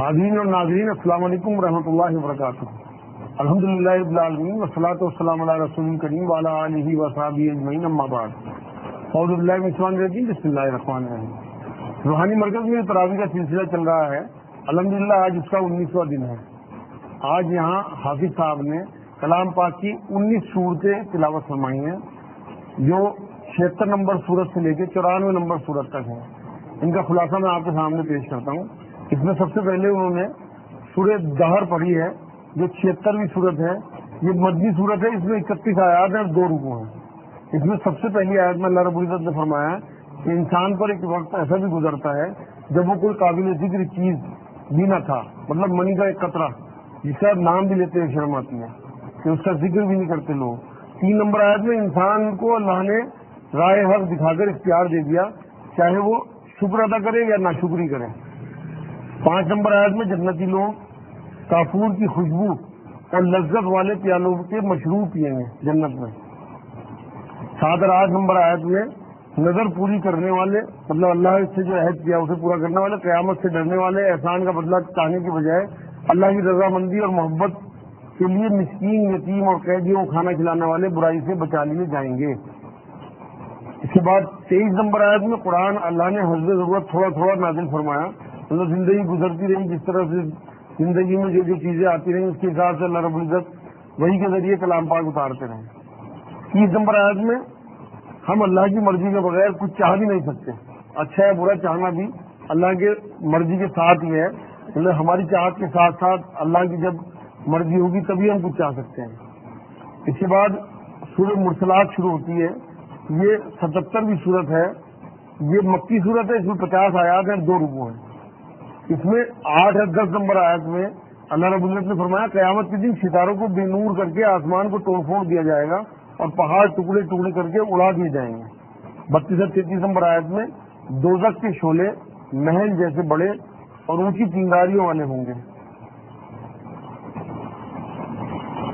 حاضرین اور ناظرین، السلام علیکم ورحمۃ اللہ وبرکاتہ۔ الحمدللہ رب العالمین والصلاۃ والسلام علی رسول کریم وعلی آلہ وصحبہ اجمعین، اما بعد۔ اعوذ باللہ من الشیطان الرجیم، بسم اللہ الرحمن الرحیم۔ روحانی مرکز میں تراویح کا سلسلہ چل رہا ہے، الحمدللہ آج اس کا 19واں دن ہے۔ آج یہاں حافظ صاحب نے کلام پاک کی 19 صورتیں تلاوت فرمائی ہیں، جو 76 نمبر صورت سے لے کے 94 نمبر صورت تک ہیں۔ ان کا خلاصہ میں آپ کے سامنے پیش کرتا ہوں۔ اس میں سب سے پہلے انہوں نے سورہ دہر پڑھی ہے، جو 76ویں صورت ہے۔ یہ مدنی صورت ہے، اس میں 31 آیات ہیں اور 2 رکوع ہیں۔ اس میں سب سے پہلی آیت میں اللہ رب العزت نے فرمایا کہ انسان پر ایک وقت ایسا بھی گزرتا ہے جب وہ کوئی قابل ذکر چیز بھی نہ تھا، مطلب منی کا ایک قطرہ، جس کا نام بھی لیتے ہیں، شرم آتی ہے کہ اس کا ذکر بھی نہیں کرتے لوگ۔ 3 نمبر آیت میں انسان کو اللہ نے رائے حق دکھا کر اختیار دے دیا، چاہے وہ شکر ادا کرے یا ناشکری کرے۔ 5 نمبر آیت میں جنتی لوگ کافور کی خوشبو اور لذت والے پیالوں کے مشروب پیئیں گے جنت میں۔ 7 اور 8 نمبر آیت میں نظر پوری کرنے والے، مطلب اللہ سے جو عہد کیا اسے پورا کرنے والے، قیامت سے ڈرنے والے، احسان کا بدلہ چاہنے کی بجائے اللہ کی رضامندی اور محبت کے لیے مسکین، یتیم اور قیدیوں کو کھانا کھلانے والے برائی سے بچا لیے جائیں گے۔ اس کے بعد 23 نمبر آیت میں قرآن اللہ نے حسب ضرورت تھوڑا تھوڑا نازل فرمایا، مطلب زندگی گزرتی رہی، جس طرح سے زندگی میں جو جو چیزیں آتی رہیں اس کے حساب سے اللہ رب العزت وہی کے ذریعے کلام پاک اتارتے رہے۔ 30 نمبر آیت میں ہم اللہ کی مرضی کے بغیر کچھ چاہ بھی نہیں سکتے، اچھا ہے برا چاہنا بھی اللہ کے مرضی کے ساتھ ہی ہے، مطلب ہماری چاہت کے ساتھ ساتھ اللہ کی جب مرضی ہوگی تبھی ہم کچھ چاہ سکتے ہیں۔ اس کے بعد سورہ مرسلات شروع ہوتی ہے، یہ 77ویں صورت ہے، یہ مکی صورت ہے، اس میں 50 آیات ہیں، 2 رکوع ہیں۔ اس میں 8 اور 10 نمبر آیت میں اللہ رب العزت نے فرمایا قیامت کے دن ستاروں کو بے نور کر کے آسمان کو توڑ پھوڑ دیا جائے گا اور پہاڑ ٹکڑے ٹکڑے کر کے اڑا دیے جائیں گے۔ 32 اور 33 نمبر آیت میں دوزخ کے شعلے محل جیسے بڑے اور اونچی چنگاریوں والے ہوں گے۔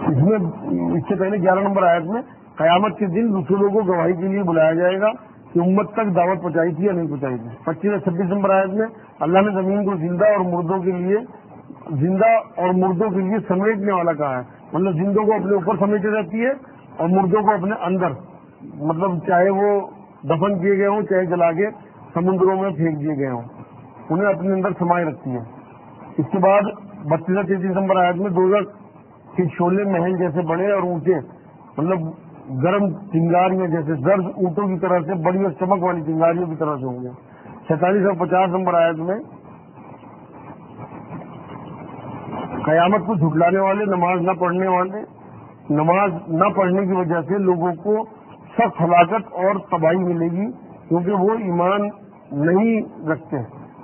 اس سے پہلے 11 نمبر آیت میں قیامت کے دن رسولوں کو گواہی کے لیے بلایا جائے گا کہ امت تک دعوت پہنچائی تھی یا نہیں پہنچائی تھی۔ 25 اور 26 نمبر آیت میں اللہ نے زمین کو زندہ اور مردوں کے لیے سمیٹنے والا کہا ہے، مطلب زندوں کو اپنے اوپر سمیٹے رہتی ہے اور مردوں کو اپنے اندر، مطلب چاہے وہ دفن کیے گئے ہوں چاہے جلا کے سمندروں میں پھینک دیے گئے ہوں، انہیں اپنے اندر سمائے رکھتی ہے۔ اس کے بعد 32 اور 33 نمبر آیت میں دوزخ کے شعلے محل جیسے بڑے اور اونچے، مطلب گرم چنگاریاں جیسے زرد اونٹوں کی طرح سے بڑی اور چمک والی چنگاریوں کی طرح سے ہوں گے۔ 46 اور 50 نمبر آیت میں قیامت کو جھٹلانے والے، نماز نہ پڑھنے کی وجہ سے لوگوں کو سخت ہلاکت اور تباہی ملے گی، کیونکہ وہ ایمان نہیں رکھتے،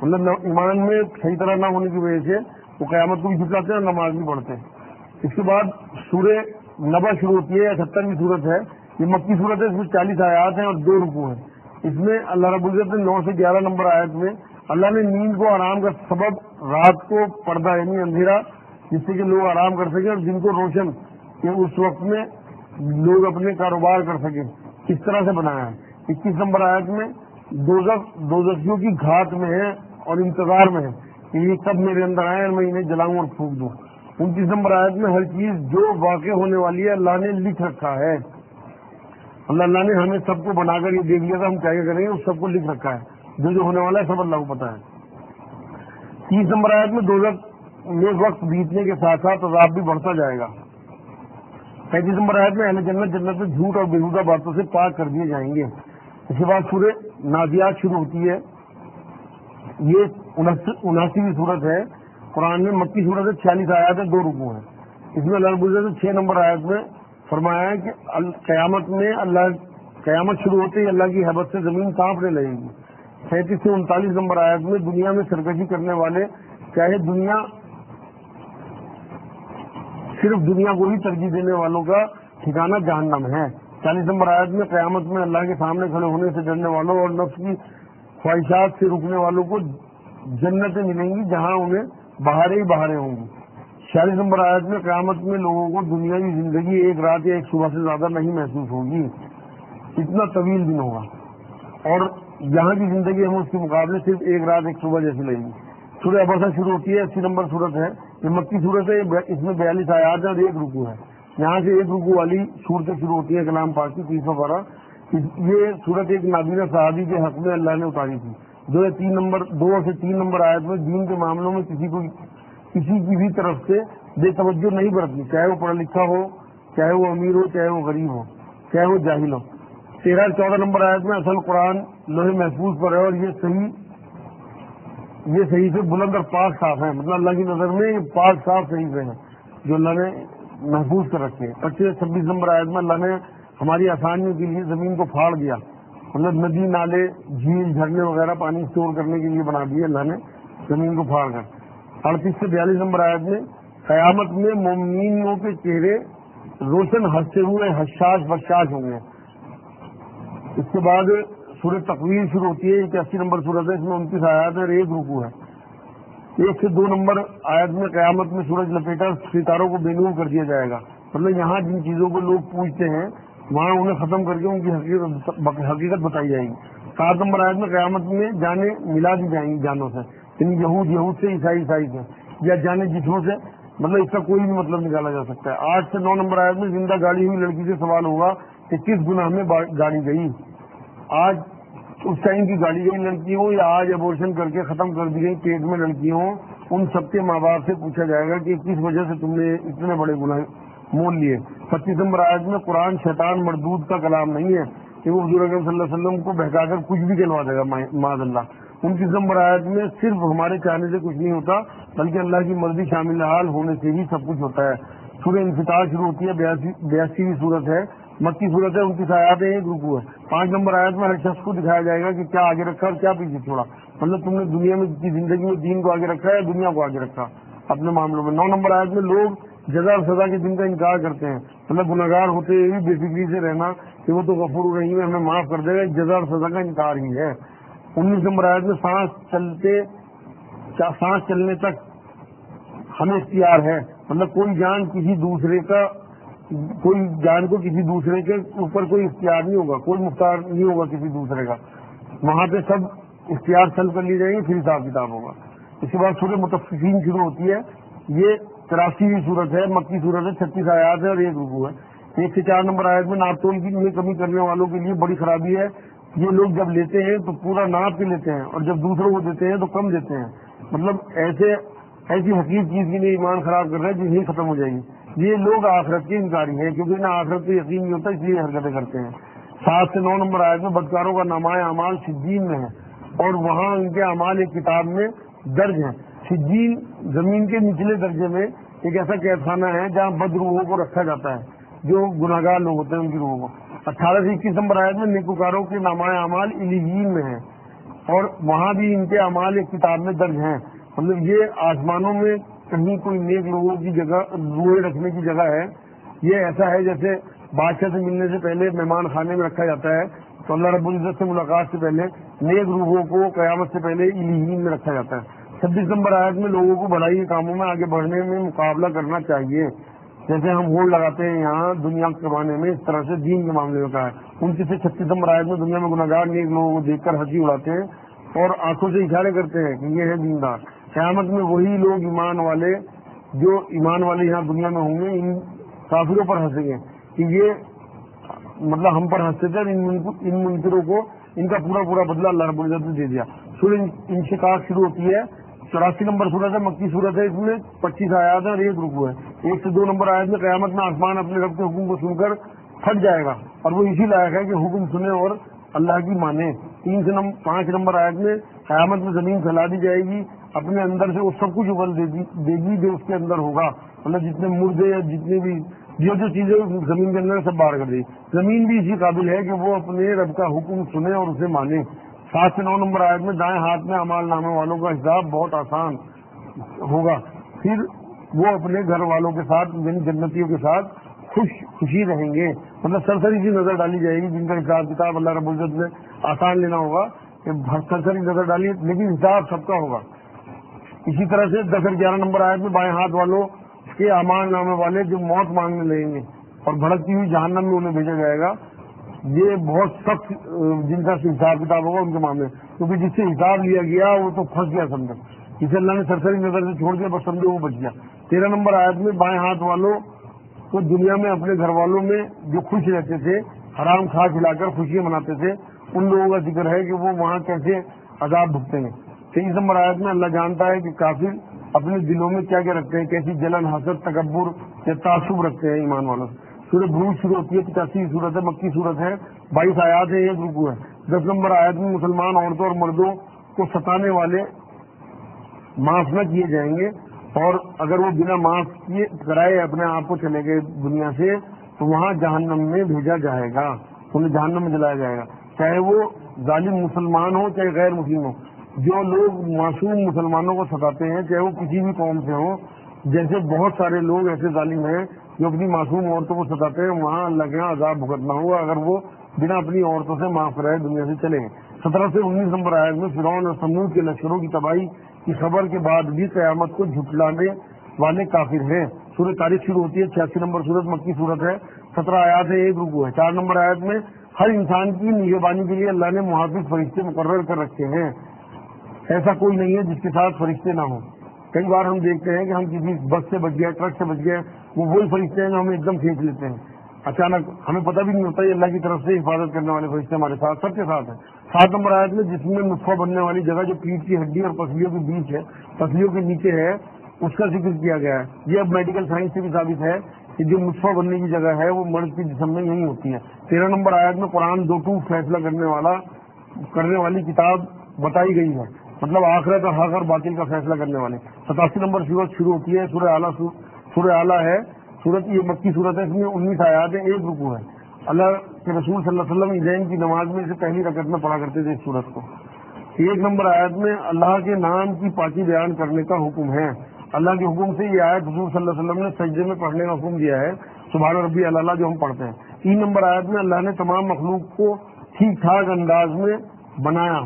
مطلب ایمان میں صحیح طرح نہ ہونے کی وجہ سے وہ قیامت کو بھی جھٹلاتے ہیں اور نماز بھی پڑھتے ہیں۔ اس کے بعد سورہ نبا شروع ہوتی ہے، 78ویں صورت ہے، یہ مکی صورت ہے، اس میں 40 آیات ہیں اور 2 رکوع ہیں۔ اس میں اللہ رب العزت نے 9 سے 11 نمبر آیت میں اللہ نے نیند کو آرام کا سبب، رات کو پردہ یعنی اندھیرا، جس سے کہ لوگ آرام کر سکیں، اور دن کو روشن کہ اس وقت میں لوگ اپنے کاروبار کر سکیں، اس طرح سے بنایا ہے۔ 21 نمبر آیت میں دوزخیوں کی گھات میں ہے اور انتظار میں ہے کہ یہ سب میرے اندر آئے اور میں انہیں جلاؤں اور پھونک دوں۔ 29 نمبر آیت میں ہر چیز جو واقع ہونے والی ہے اللہ نے لکھ رکھا ہے، اللہ نے ہمیں سب کو بنا کر یہ دیکھ لیا تھا ہم کیا کریں گے، اس سب کو لکھ رکھا ہے، جو ہونے والا ہے سب اللہ کو پتا ہے۔ 30 نمبر آیت میں دوزخ میں وقت بیتنے کے ساتھ ساتھ عذاب بھی بڑھتا جائے گا۔ 35 نمبر آیت میں اہل جنت میں جھوٹ اور بےہودہ باتوں سے پاک کر دیے جائیں گے۔ اس کے بعد سورہ نازعات شروع ہوتی ہے، یہ 79ویں صورت ہے، قرآن میں مکی صورت ہے، 46 آیات ہے، 2 رکوع ہیں۔ اس میں اللہ رب العزت نے 6 نمبر آیت میں فرمایا ہے کہ قیامت شروع ہوتے ہی اللہ کی ہیبت سے زمین کانپنے لگے گی۔ 37 سے 39 نمبر آیت میں دنیا میں سرکشی کرنے والے، چاہے صرف دنیا کو ہی ترجیح دینے والوں کا ٹھکانہ جہنم ہے۔ 40 نمبر آیت میں قیامت میں اللہ کے سامنے کھڑے ہونے سے ڈرنے والوں اور نفس کی خواہشات سے رکنے والوں کو جنتیں ملیں گی جہاں انہیں بہاریں ہی بہاریں ہوں گی۔ 46 نمبر آیت میں قیامت میں لوگوں کو دنیاوی زندگی ایک رات یا ایک صبح سے زیادہ نہیں محسوس ہوگی، اتنا طویل دن ہوگا، اور یہاں کی زندگی ہمیں اس کے مقابلے صرف ایک رات ایک صبح جیسی لگے گی۔ سورہ ابسہ شروع ہوتی ہے، 80 نمبر صورت ہے، یہ مکی صورت ہے، اس میں 42 آیات ہیں اور 1 رکوع ہے. یہاں سے 1 رکوع والی صورتیں شروع ہوتی ہے کلام پاک کی 312. یہ صورت ایک نابینا صحابی کے حق میں اللہ نے اتاری تھی. 2 سے 3 نمبر آیت میں دین کے معاملوں میں کسی کی بھی طرف سے بے توجہ نہیں برتنی، چاہے وہ پڑھا لکھا ہو، چاہے وہ امیر ہو، چاہے وہ غریب ہو، چاہے وہ جاہل ہو. 13-14 نمبر آیت میں اصل قرآن لوح محفوظ پر ہے اور یہ صحیح سے بلند اور پاک صاف ہے، مطلب اللہ کی نظر میں یہ پاک صاف صحیح سے ہیں جو اللہ نے محفوظ کر رکھے ہیں. 25-26 نمبر آیت میں اللہ نے ہماری آسانیوں کے لیے زمین کو پھاڑ دیا، مطلب ندی نالے جھیل جھرنے وغیرہ پانی اسٹور کرنے کے لیے بنا دیے اللہ نے زمین کو پھاڑ کر. 38 سے 42 نمبر آیت میں قیامت میں مومنینوں کے چہرے روشن ہنستے ہوئے حشاش بشاش ہوں گے. اس کے بعد سورۃ تکویر شروع ہوتی ہے، 81 نمبر سورت ہے، اس میں 29 آیات ہے اور 1 رکوع ہے. 1 سے 2 نمبر آیت میں قیامت میں سورج لپیٹا ستاروں کو بے نور کر دیا جائے گا، مطلب یہاں جن چیزوں کو لوگ پوچھتے ہیں وہاں انہیں ختم کر کے ان کی حقیقت بتائی جائے گی. 7 نمبر آیت میں قیامت میں جانیں ملا دی جائیں گی جانوں سے، یعنی یہود سے، عیسائی سے، یا جانے جسموں سے، مطلب اس کا کوئی بھی مطلب نکالا جا سکتا ہے. 8 سے 9 نمبر آیت میں زندہ گاڑی ہوئی لڑکی سے سوال ہوگا کہ کس گناہ میں گاڑی گئی، آج اس ٹائم کی گاڑی گئی لڑکی ہو یا آج ابورشن کر کے ختم کر دی گئی پیٹ میں لڑکی ہوں، ان سب کے ماں باپ سے پوچھا جائے گا کہ کس وجہ سے تم نے اتنے بڑے گناہ مول لیے. 25 نمبر آیت میں قرآن شیطان مردود کا کلام نہیں ہے کہ وہ حضور اکرم صلی اللہ علیہ وسلم کو بہکا کر کچھ بھی کہلوا دے گا معاذ اللہ. 29 نمبر آیت میں صرف ہمارے چاہنے سے کچھ نہیں ہوتا بلکہ اللہ کی مرضی شامل حال ہونے سے ہی سب کچھ ہوتا ہے. سورہ انفطار شروع ہوتی ہے، 82ویں صورت ہے، مکی صورت ہے، 29 آیات ہے، 1 رکوع ہے. 5 نمبر آیت میں ہر شخص کو دکھایا جائے گا کہ کیا آگے رکھا اور کیا پیچھے چھوڑا، مطلب تم نے دنیا میں کی زندگی میں دین کو آگے رکھا ہے یا دنیا کو آگے رکھا اپنے معاملوں میں. 9 نمبر آیت میں لوگ جزا اور سزا کے دن کا انکار کرتے ہیں، مطلب گناہگار ہوتے ہوئے بھی بے فکری سے رہنا کہ وہ تو غفور الرحیم ہے، ہمیں معاف کر دے گا، جزا اور سزا کا انکار ہی ہے. 19 نمبر آیت میں سانس چلنے تک ہمیں اختیار ہے، مطلب کوئی جان کو کسی دوسرے کے اوپر کوئی اختیار نہیں ہوگا، کوئی مختار نہیں ہوگا کسی دوسرے کا، وہاں پہ سب اختیار سلب کر لی جائیں گے، پھر حساب کتاب ہوگا. اس کے بعد سورہ مطففین شروع ہوتی ہے، یہ 83ویں صورت ہے، مکی صورت ہے، 36 آیات ہے اور 1 رکوع ہے. 1 سے 4 نمبر آیت میں ناپ تول میں کمی کرنے والوں کے لیے بڑی خرابی ہے، یہ لوگ جب لیتے ہیں تو پورا ناپ کے لیتے ہیں اور جب دوسروں کو دیتے ہیں تو کم دیتے ہیں، مطلب ایسی حقیق چیز کے لیے ایمان خراب کر رہے ہیں جس ہی ختم ہو جائے گی. یہ لوگ آخرت کے انکاری ہیں کیونکہ انہیں آخرت پہ یقین نہیں ہوتا، اس لیے حرکتیں کرتے ہیں. 7 سے 9 نمبر آیت میں بدکاروں کا نامہ اعمال سجین میں ہے اور وہاں ان کے اعمال ایک کتاب میں درج ہیں. سجین زمین کے نچلے درجے میں ایک ایسا قید خانہ ہے جہاں بد روحوں کو رکھا جاتا ہے، جو گناہگار لوگ ہوتے ہیں ان کی روحوں کو. 18 سے 21 نمبر آیت میں نیکوکاروں کے نامہ اعمال علیین میں ہیں اور وہاں بھی ان کے اعمال ایک کتاب میں درج ہیں، مطلب یہ آسمانوں میں کہیں کوئی نیک لوگوں کی جگہ روحیں رکھنے کی جگہ ہے. یہ ایسا ہے جیسے بادشاہ سے ملنے سے پہلے مہمان خانے میں رکھا جاتا ہے تو اللہ رب العزت سے ملاقات سے پہلے نیک روحوں کو قیامت سے پہلے علیین میں رکھا جاتا ہے. 26 نمبر آیت میں لوگوں کو بھلائی کے کاموں میں آگے بڑھنے میں مقابلہ کرنا چاہیے، جیسے ہم ہوڑ لگاتے ہیں یہاں دنیا کمانے میں، اس طرح سے دین کے معاملے میں کہا ہے. 29 سے 36 نمبر آیت میں دنیا میں گناہگار نیک لوگوں کو دیکھ کر ہنسی اڑاتے ہیں اور آنکھوں سے اشارے کرتے ہیں کہ یہ ہے دیندار. قیامت میں وہی لوگ جو ایمان والے یہاں دنیا میں ہوں گے ان کافروں پر ہنسیں گے کہ یہ مطلب ہم پر ہنستے تھے، ان منکروں کو ان کا پورا بدلہ اللہ رب العزت نے دے دیا. سورہ انشقاق شروع ہوتی ہے، 84 نمبر صورت ہے، مکی صورت ہے، اس میں 25 آیات ہے اور 1 رکوع ہے. 1 سے 2 نمبر آیت میں قیامت میں آسمان اپنے رب کے حکم کو سن کر پھٹ جائے گا اور وہ اسی لائق ہے کہ حکم سنے اور اللہ کی مانے. 3 سے 5 نمبر آیت میں قیامت میں زمین پھیلا دی جائے گی، اپنے اندر سے وہ سب کچھ اگل دے گی جو اس کے اندر ہوگا، مطلب جتنے مردے یا جتنے بھی جو چیزیں زمین کے اندر سب باہر کر دے گی. زمین بھی اسی قابل ہے کہ وہ اپنے رب کا حکم سنے اور اسے مانے. 7 سے 9 نمبر آیت میں دائیں ہاتھ میں اعمال نامے والوں کا حساب بہت آسان ہوگا، پھر وہ اپنے گھر والوں کے ساتھ یعنی جنتیوں کے ساتھ خوشی رہیں گے، مطلب سرسری سی نظر ڈالی جائے گی جن کا حساب کتاب اللہ رب العزت نے آسان لینا ہوگا کہ سرسری نظر ڈالی لیکن حساب سب کا ہوگا. اسی طرح سے 10 اور 11 نمبر آیت میں بائیں ہاتھ والوں کے اعمال نامے والے جو موت مانگنے لگیں گے اور بھڑکتی ہوئی جہنم میں انہیں بھیجا جائے گا، یہ بہت سخت جن کا حساب کتاب ہوگا ان کے معاملے، کیونکہ جس سے حساب لیا گیا وہ تو پھنس گیا سمجھو. جسے اللہ نے سرسری نظر سے چھوڑ دیا بس سمجھو وہ بچ گیا۔ 13 نمبر آیت میں بائیں ہاتھ والوں کو دنیا میں اپنے گھر والوں میں جو خوش رہتے تھے، حرام کھا کھلا کر خوشیاں مناتے تھے، ان لوگوں کا ذکر ہے کہ وہ وہاں کیسے عذاب بھگتیں گے۔ 23 نمبر آیت میں اللہ جانتا ہے کہ کافر اپنے دلوں میں کیا کیا رکھتے ہیں، کیسی جلن، حسد، تکبر یا تعصب رکھتے ہیں ایمان والوں سے۔ سورہ بروج شروع ہوتی ہے، 85 صورت ہے، مکی صورت ہے، 22 آیات ہے، ایک رکوع ہے۔ 10 نمبر آیت میں مسلمان عورتوں اور مردوں کو ستانے والے معاف نہ کیے جائیں گے، اور اگر وہ بنا معاف کیے کرائے اپنے آپ کو چلے گئے دنیا سے تو وہاں جہنم میں بھیجا جائے گا، انہیں جہنم میں جلایا جائے گا، چاہے وہ ظالم مسلمان ہو چاہے غیر مسلم ہو۔ جو لوگ معصوم مسلمانوں کو ستاتے ہیں چاہے وہ کسی بھی قوم سے ہوں، جیسے بہت سارے لوگ ایسے ظالم ہیں جو اپنی معصوم عورتوں کو ستاتے ہیں، وہاں اللہ کے یہاں عذاب بھگتنا ہوگا اگر وہ بنا اپنی عورتوں سے معاف کرائے دنیا سے چلے گئے۔ 17 سے 19 نمبر آیت میں فرعون اور سمود کے لشکروں کی تباہی کی خبر کے بعد بھی قیامت کو جھٹلانے والے کافر ہیں۔ سورہ تاریخ شروع ہوتی ہے، 86 نمبر سورت مکی صورت ہے، 17 آیات ہے، ایک رکوع ہے۔ 4 نمبر آیت میں ہر انسان کی نگہبانی کے لیے اللہ نے محافظ فرشتے مقرر کر رکھے ہیں، ایسا کوئی نہیں ہے جس کے ساتھ فرشتے نہ ہوں۔ کئی بار ہم دیکھتے ہیں کہ ہم کسی بس سے بچ گئے، ٹرک سے بچ گئے، وہ وہی فرشتے ہیں جو ہمیں ایک دم کھینچ لیتے ہیں، اچانک ہمیں پتہ بھی نہیں ہوتا، یہ اللہ کی طرف سے حفاظت کرنے والے فرشتے ہمارے ساتھ سب کے ساتھ ہیں۔ 7 نمبر آیت میں جس میں نطفہ بننے والی جگہ جو پیٹ کی ہڈی اور پسلیوں کے بیچ ہے، پسلیوں کے نیچے ہے، اس کا ذکر کیا گیا ہے۔ یہ اب میڈیکل سائنس سے بھی ثابت ہے کہ جو نطفہ بننے کی جگہ ہے وہ مرد کے جسم میں یہی ہوتی ہے۔ 13 نمبر آیت میں قرآن دو ٹوک فیصلہ کرنے والی کتاب بتائی گئی ہے، مطلب آخرت اور حق اور باطل کا فیصلہ کرنے والے۔ 87 نمبر سورت شروع ہوتی ہے، سورہ اعلیٰ ہے، سورت یہ مکی صورت ہے، اس میں 19 آیات ہیں، ایک رکوع ہے۔ اللہ کے رسول صلی اللہ علیہ وسلم عیدین کی نماز میں سے پہلی رکعت میں پڑھا کرتے تھے اس سورت کو۔ 1 نمبر آیت میں اللہ کے نام کی پاکی بیان کرنے کا حکم ہے۔ اللہ کے حکم سے یہ آیت حضور صلی اللہ علیہ وسلم نے سجدے میں پڑھنے کا حکم دیا ہے، سبحان ربی الاعلیٰ جو ہم پڑھتے ہیں۔ 3 نمبر آیت میں اللہ نے تمام مخلوق کو ٹھیک ٹھاک انداز میں بنایا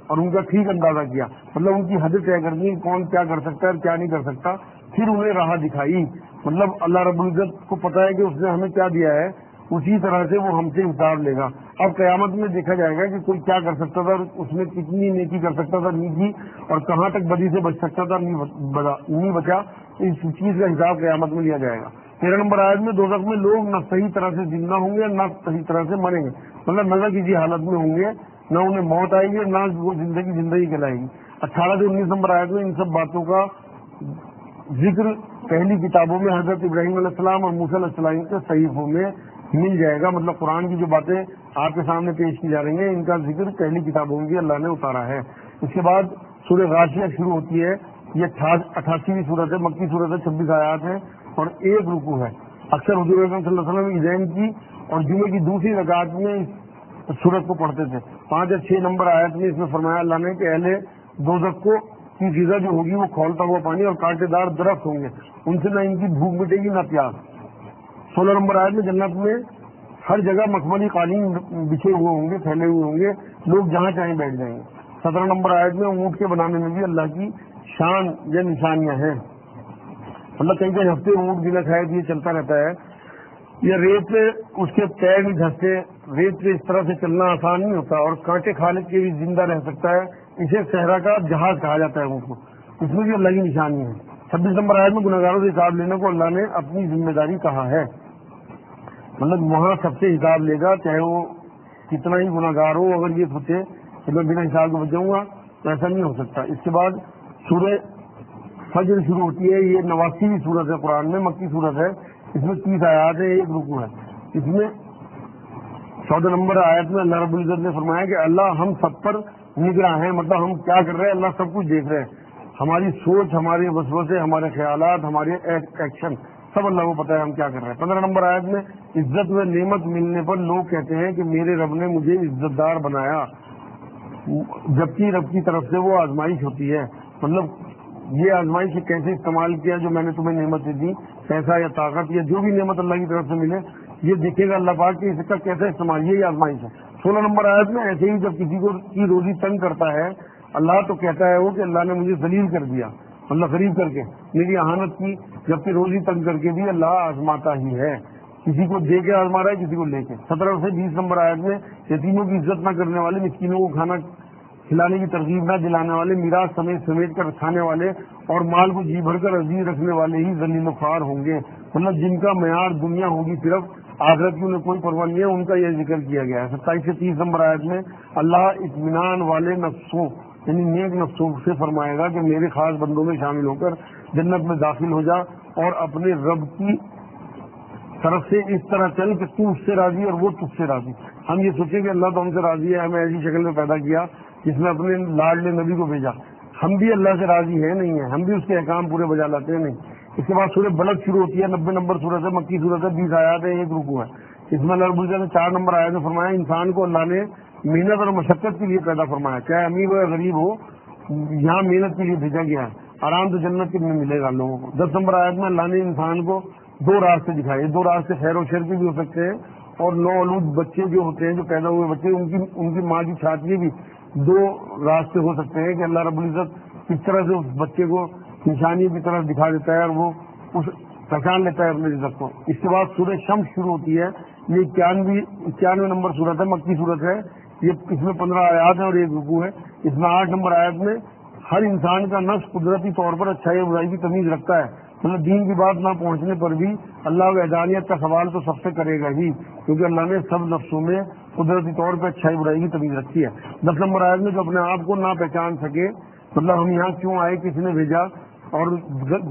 اور ان کا ٹھیک اندازہ کیا، مطلب ان کی حد طے کر دی کون کیا کر سکتا ہے اور کیا نہیں کر سکتا، پھر انہیں راہ دکھائی، مطلب اللہ رب العزت کو پتا ہے کہ اس نے ہمیں کیا دیا ہے، اسی طرح سے وہ ہم سے حساب لے گا۔ اب قیامت میں دیکھا جائے گا کہ کوئی کیا کر سکتا تھا اور اس میں کتنی نیکی کر سکتا تھا نیکی، اور کہاں تک بدی سے بچ سکتا تھا نہیں بچا، اس چیز کا حساب قیامت میں لیا جائے گا۔ 13 نمبر آیت میں دوزخ میں لوگ نہ صحیح طرح سے زندہ ہوں گے نہ صحیح طرح سے مریں گے، مطلب نہ کسی حالت میں ہوں گے، نہ انہیں موت آئے گی نہ وہ زندگی کہلائے گی۔ 18 سے 19 نمبر آیت میں ان سب باتوں کا ذکر پہلی کتابوں میں حضرت ابراہیم علیہ السلام اور موسیٰ علیہ السلام کے صحیفوں میں مل جائے گا، مطلب قرآن کی جو باتیں آپ کے سامنے پیش کی جا رہی ہیں ان کا ذکر پہلی کتابوں میں بھی اللہ نے اتارا ہے۔ اس کے بعد سورہ غاشیہ شروع ہوتی ہے، یہ 88ویں صورت ہے، مکی صورت ہے، 26 آیات ہیں اور ایک رکوع ہے۔ اکثر حضور اکرم صلی اللہ علیہ وسلم عیدین کی اور جمعے کی دوسری رکعت میں اس سورت کو پڑھتے تھے۔ 5 یا 6 نمبر آیت میں اس میں فرمایا اللہ نے کہ اہل دوزخ کو کی غذا جو ہوگی وہ کھولتا ہوا پانی اور کانٹے دار درخت ہوں گے، ان سے نہ ان کی بھوک مٹے گی نہ پیاس۔ 16 نمبر آیت میں جنت میں ہر جگہ مخملی قالین بچھے ہوئے ہوں گے، پھیلے ہوئے ہوں گے، لوگ جہاں چاہیں بیٹھ جائیں گے۔ 17 نمبر آیت میں اونٹ کے بنانے میں بھی اللہ کی شان یا نشانیاں ہیں، مطلب کئی کئی ہفتے اونٹ بنا کھائے یہ چلتا رہتا ہے، یا ریت پہ اس کے پیر نہیں دھستے، ریت پہ اس طرح سے چلنا آسان نہیں ہوتا اور کانٹے کھانے کے بھی زندہ رہ سکتا ہے، اسے صحرا کا جہاز کہا جاتا ہے اونٹ کو، اس میں بھی اللہ کی نشانی ہے۔ 26 نمبر آیت میں گناہگاروں سے حساب لینے کو اللہ نے اپنی ذمہ داری کہا ہے، مطلب وہاں سب سے حساب لے گا چاہے وہ کتنا ہی گناہگار ہو، اگر یہ سوچے کہ میں بنا حساب کے بچ جاؤں گا تو ایسا نہیں ہو سکتا۔ اس کے بعد سورہ فجر شروع ہوتی ہے، یہ 89ویں صورت ہے قرآن میں، مکی صورت ہے، اس میں 30 آیات ہے، ایک رکوع ہے۔ اس میں 14 نمبر آیت میں اللہ رب العزت نے فرمایا کہ اللہ ہم سب پر نگراں ہیں، مطلب ہم کیا کر رہے ہیں اللہ سب کچھ دیکھ رہے ہیں، ہماری سوچ، ہمارے وسوسے، ہمارے خیالات، ہمارے ایکشن سب اللہ کو پتا ہے ہم کیا کر رہے ہیں۔ 15 نمبر آیت میں عزت و نعمت ملنے پر لوگ کہتے ہیں کہ میرے رب نے مجھے عزت دار بنایا، جبکہ رب کی طرف سے وہ آزمائش ہوتی ہے، مطلب یہ آزمائش کیسے استعمال کیا جو میں نے تمہیں نعمتیں دی، پیسہ یا طاقت یا جو بھی نعمت اللہ کی طرف سے ملے یہ دیکھے گا اللہ پاک کہ اس کا کیسے استعمال، یہی آزمائش ہے۔ 16 نمبر آیت میں ایسے ہی جب کسی کو کی روزی تنگ کرتا ہے اللہ تو کہتا ہے وہ کہ اللہ نے مجھے ذلیل کر دیا، اللہ غریب کر کے میری اہانت کی، جبکہ روزی تنگ کر کے بھی اللہ آزماتا ہی ہے، کسی کو دے کے آزما رہا ہے کسی کو لے کے۔ 17 سے 20 نمبر آیت میں یتیموں کی عزت نہ کرنے والے، مسکینوں کو کھانا کھلانے کی ترغیب نہ دلانے والے، میراث سمیٹ کر کھانے والے اور مال کو جی بھر کر عزیز رکھنے والے ہی ذلیل و خوار ہوں گے. مطلب جن کا معیار دنیا ہوگی صرف، آخرت کی انہیں کوئی پرواہ نہیں ہے، ان کا یہ ذکر کیا گیا ہے. 27 سے 30 نمبر آیت میں اللہ اطمینان والے نفسوں یعنی نیک نفسوں سے فرمائے گا کہ میرے خاص بندوں میں شامل ہو کر جنت میں داخل ہو جا اور اپنے رب کی طرف سے اس طرح چل کہ تو اس سے راضی اور وہ تجھ سے راضی. ہم یہ سوچیں کہ اللہ تو ہم سے راضی ہے، ہمیں ایسی شکل میں پیدا کیا جس میں اپنے لاڈلے نبی کو بھیجا. ہم بھی اللہ سے راضی ہے نہیں ہے، ہم بھی اس کے احکام پورے بجا لاتے ہیں نہیں. اس کے بعد سورہ بلد شروع ہوتی ہے، 90 نمبر سورت ہے، مکی سورت ہے، 20 آیات ہے، 1 رکوع ہے. اس میں اللہ رب العزت نے 4 نمبر آیات میں فرمایا انسان کو اللہ نے محنت اور مشقت کے لیے پیدا فرمایا، چاہے امیر ہو یا غریب ہو، یہاں محنت کے لیے بھیجا گیا ہے. آرام تو جنت کے میں ملے گا لوگوں کو. 10 نمبر آیت میں اللہ نے انسان کو 2 راستے دکھائے. 2 راستے خیر و شر کے بھی ہو سکتے ہیں، اور نوآلود بچے جو ہوتے ہیں، جو پیدا ہوئے بچے، ان کی ماں کی چھاتی بھی 2 راستے ہو سکتے ہیں کہ اللہ رب العزت کس طرح سے اس بچے کو انسانیت کی طرف دکھا دیتا ہے اور وہ پہچان لیتا ہے اپنے رزق کو. اس کے بعد سورہ شمس شروع ہوتی ہے، یہ 91 نمبر سورت ہے، مکی سورت ہے. اس میں 15 آیات ہیں اور 1 رکوع ہے. اس میں 8 نمبر آیت میں ہر انسان کا نفس قدرتی طور پر اچھائی اور برائی کی تمیز رکھتا ہے. مطلب دین کی بات نہ پہنچنے پر بھی اللہ وحدانیت کا سوال تو سب سے کرے گا ہی، کیونکہ اللہ نے سب نفسوں میں قدرتی طور پر اچھائی برائی کی تمیز رکھی ہے. 10 نمبر آیت میں جو اپنے آپ کو نہ پہچان سکے، مطلب ہم یہاں کیوں آئے، کس نے بھیجا، اور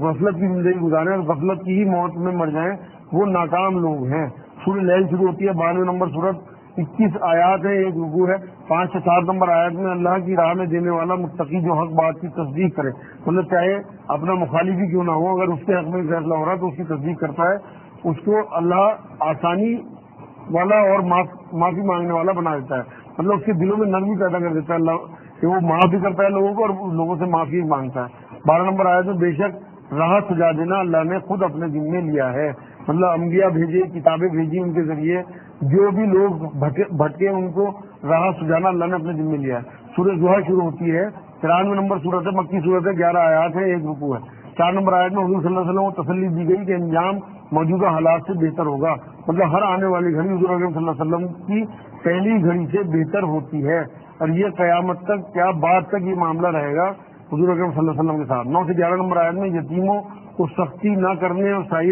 غفلت کی زندگی گزاریں اور غفلت کی ہی موت میں مر جائیں، وہ ناکام لوگ ہیں. سورہ لیل شروع ہوتی ہے، 92 نمبر سورت، 21 آیات ہے، 1 رکوع ہے. 5 سے 7 نمبر آیات میں اللہ کی راہ میں دینے والا متقی جو حق بات کی تصدیق کرے، مطلب چاہے اپنا مخالف ہی کیوں نہ ہو، اگر اس کے حق میں فیصلہ ہو رہا ہے تو اس کی تصدیق کرتا ہے، اس کو اللہ آسانی والا اور معافی مانگنے والا بنا دیتا ہے. مطلب اس کے دلوں میں نرمی پیدا کر دیتا ہے اللہ، کہ وہ معاف بھی کرتا ہے لوگوں کو اور لوگوں سے معافی مانگتا ہے. 12 نمبر آیت میں بے شک راہ سجا دینا اللہ نے خود اپنے ذمے لیا ہے. مطلب انبیاء بھیجے، کتابیں بھیجی، ان کے ذریعے جو بھی لوگ بھٹکے ان کو راہ سجانا اللہ نے اپنے ذمے لیا ہے. سورہ زحل شروع ہوتی ہے، 93 نمبر سورت ہے، مکی سورت ہے، 11 آیات ہے، 1 رکوع ہے. 4 نمبر آیت میں حضور صلی اللہ علیہ وسلم کو تسلی دی گئی کہ انجام موجودہ حالات سے بہتر ہوگا. مطلب ہر آنے والی گھڑی حضور اکرم صلی اللہ علیہ وسلم کی پہلی گھڑی سے بہتر ہوتی ہے، اور یہ قیامت تک کیا بعد تک یہ معاملہ رہے گا حضور اکرم صلی اللہ علیہ وسلم کے ساتھ. 9 سے 11 نمبر آیت میں یتیموں کو سختی نہ کرنے اور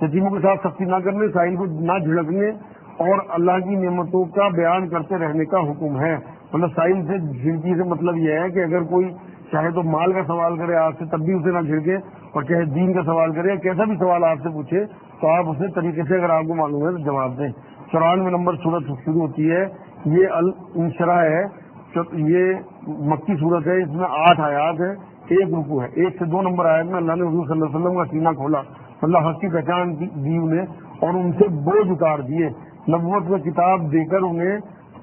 یتیموں کے ساتھ سختی نہ کرنے، سائل کو نہ جھڑکنے اور اللہ کی نعمتوں کا بیان کرتے رہنے کا حکم ہے. مطلب سائل سے جھڑکی سے مطلب یہ ہے کہ اگر کوئی چاہے تو مال کا سوال کرے آپ سے تب بھی اسے نہ جھڑکے، اور چاہے دین کا سوال کرے، کیسا بھی سوال آپ سے پوچھے تو آپ اسے طریقے سے اگر آپ کو معلوم ہے تو جواب دیں. 94 نمبر سورت شروع ہوتی ہے، یہ الانشراح ہے، یہ مکی سورت ہے، اس میں 8 آیات ہے، 1 رکوع ہے. 1 سے 2 نمبر آیت میں اللہ نے حضور صلی اللہ علیہ وسلم کا سینہ کھولا، مطلب حق کی پہچان دی انہیں اور ان سے بوجھ اتار دیے. نبوت میں کتاب دے کر انہیں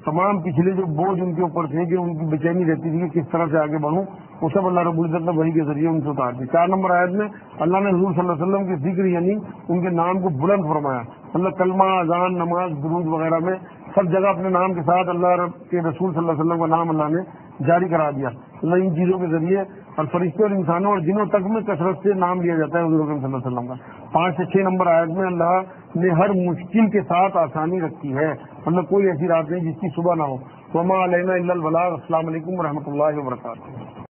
تمام پچھلے جو بوجھ ان کے اوپر تھے، کہ ان کی بے چینی رہتی تھی کہ کس طرح سے آگے بڑھوں، وہ سب اللہ رب العزت نے وحی کے ذریعے ان سے اتار دی. 4 نمبر آیت میں اللہ نے حضور صلی اللہ علیہ وسلم کے ذکر یعنی ان کے نام کو بلند فرمایا. مطلب کلمہ، اذان، نماز، درود وغیرہ میں سب جگہ اپنے نام کے ساتھ اللہ رب کے رسول صلی اللہ علیہ وسلم کا نام اللہ نے جاری کرا دیا. اللہ ان چیزوں کے ذریعے اور فرشتوں اور انسانوں اور جنوں تک میں کثرت سے نام لیا جاتا ہے حضور صلی اللہ علیہ وسلم کا. 5 سے 6 نمبر آیت میں اللہ نے ہر مشکل کے ساتھ آسانی رکھی ہے، مطلب کوئی ایسی رات نہیں جس کی صبح نہ ہو. وما علینا الا البلاغ. السلام علیکم ورحمۃ اللہ وبرکاتہ.